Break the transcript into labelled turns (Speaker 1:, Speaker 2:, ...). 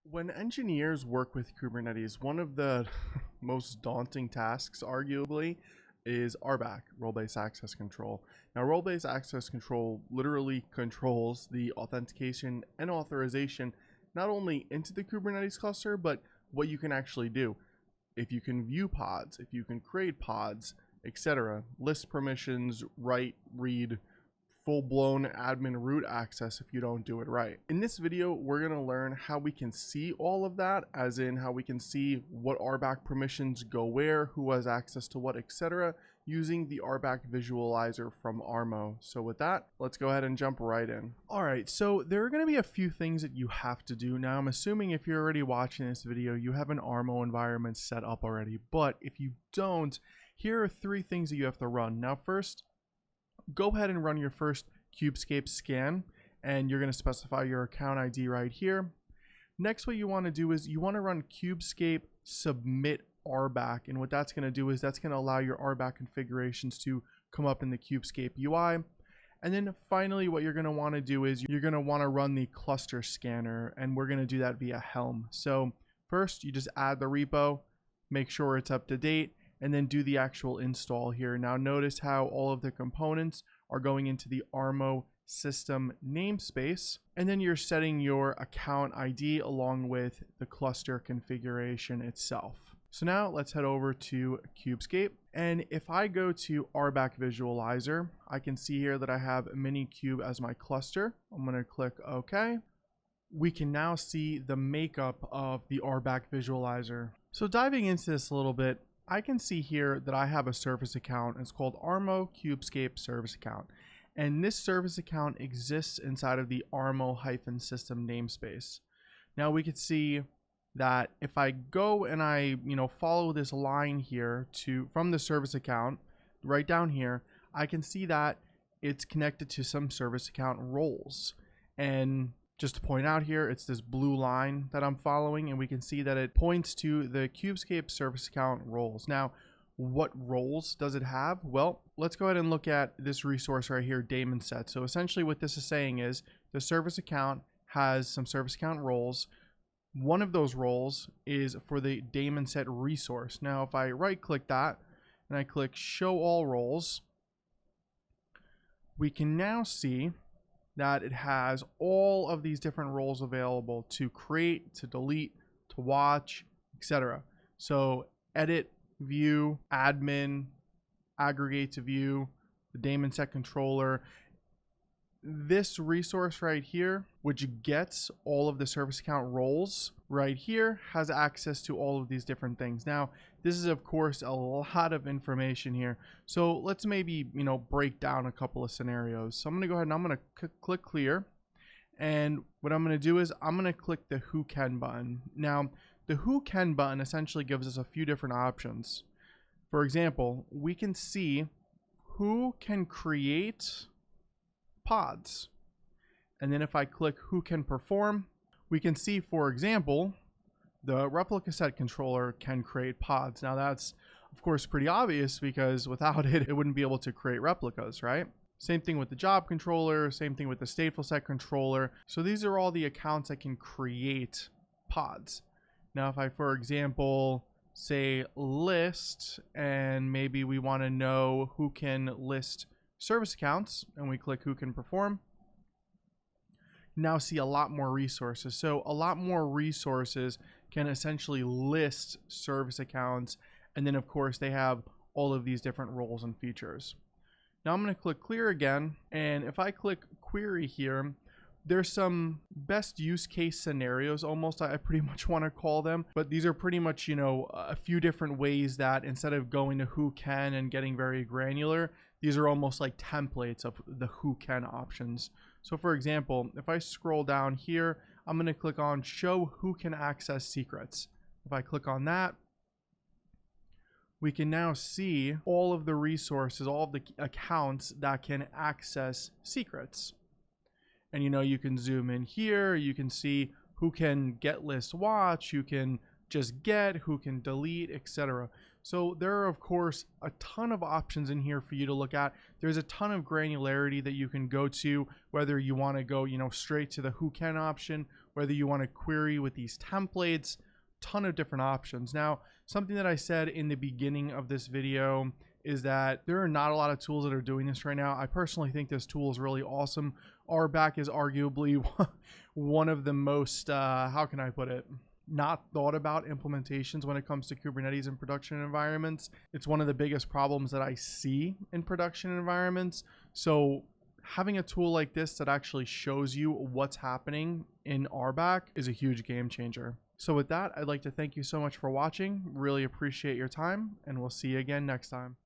Speaker 1: When engineers work with Kubernetes, one of the most daunting tasks, arguably, is RBAC, role-based access control. Now, role-based access control literally controls the authentication and authorization not only into the Kubernetes cluster, but what you can actually do. If you can view pods, if you can create pods, etc., list permissions, write, read, full-blown admin root access if you don't do it right. In this video, we're going to learn how we can see all of that, as in how we can see what RBAC permissions go where, who has access to what, etc., using the RBAC visualizer from ARMO. So with that, let's go ahead and jump right in. All right, so there are going to be a few things that you have to do. Now, I'm assuming if you're already watching this video, you have an ARMO environment set up already, but if you don't, here are 3 things that you have to run. Now, first, go ahead and run your first Kubescape scan, and you're going to specify your account ID right here. Next, what you want to do is you want to run Kubescape submit RBAC, and what that's going to do is that's going to allow your RBAC configurations to come up in the Kubescape UI. And then finally, what you're going to want to do is you're going to want to run the cluster scanner, and we're going to do that via Helm. So first, you just add the repo, make sure it's up to date, and then do the actual install here. Now notice how all of the components are going into the ARMO system namespace, and then you're setting your account ID along with the cluster configuration itself. So now let's head over to Kubescape, and if I go to RBAC visualizer, I can see here that I have Minikube as my cluster. I'm going to click OK. We can now see the makeup of the RBAC visualizer. So diving into this a little bit, I can see here that I have a service account. It's called ARMO Kubescape service account. And this service account exists inside of the ARMO-system namespace. Now we could see that if I go and I, follow this line here from the service account right down here, I can see that it's connected to some service account roles. And just to point out here, it's this blue line that I'm following, and we can see that it points to the Kubescape service account roles. Now, what roles does it have? Well, let's go ahead and look at this resource right here, daemon set. So essentially what this is saying is the service account has some service account roles. One of those roles is for the daemon set resource. Now, if I right click that and I click show all roles, we can now see that it has all of these different roles available to create, to delete, to watch, etc. So edit, view, admin, aggregate to view, the daemon set controller. This resource right here, which gets all of the service account roles right here, has access to all of these different things. Now, this is of course a lot of information here. So let's maybe, break down a couple of scenarios. So I'm going to go ahead and I'm going to click clear. And what I'm going to do is I'm going to click the who can button. Now, the who can button essentially gives us a few different options. For example, we can see who can create pods. And then if I click who can perform, we can see, for example, the replica set controller can create pods. Now that's of course pretty obvious because without it, it wouldn't be able to create replicas, right? Same thing with the job controller, same thing with the stateful set controller. So these are all the accounts that can create pods. Now if I, for example, say list, and maybe we want to know who can list service accounts, and we click who can perform, now see a lot more resources. So a lot more resources can essentially list service accounts, and then of course they have all of these different roles and features. Now I'm going to click clear again, and if I click query here, there's some best use case scenarios, almost I pretty much want to call them, but these are pretty much, a few different ways that instead of going to who can and getting very granular, these are almost like templates of the who can options. So for example, if I scroll down here, I'm going to click on show who can access secrets. If I click on that, we can now see all of the resources, all of the accounts that can access secrets. And you can zoom in here, you can see who can get list watch, who can just get, who can delete, etc. So there are, of course, a ton of options in here for you to look at. There's a ton of granularity that you can go to, whether you want to go, straight to the who can option, whether you want to query with these templates, ton of different options. Now, something that I said in the beginning of this video is that there are not a lot of tools that are doing this right now. I personally think this tool is really awesome. RBAC is arguably one of the most, how can I put it, not thought about implementations when it comes to Kubernetes in production environments. It's one of the biggest problems that I see in production environments. So having a tool like this that actually shows you what's happening in RBAC is a huge game changer. So with that, I'd like to thank you so much for watching. Really appreciate your time, and we'll see you again next time.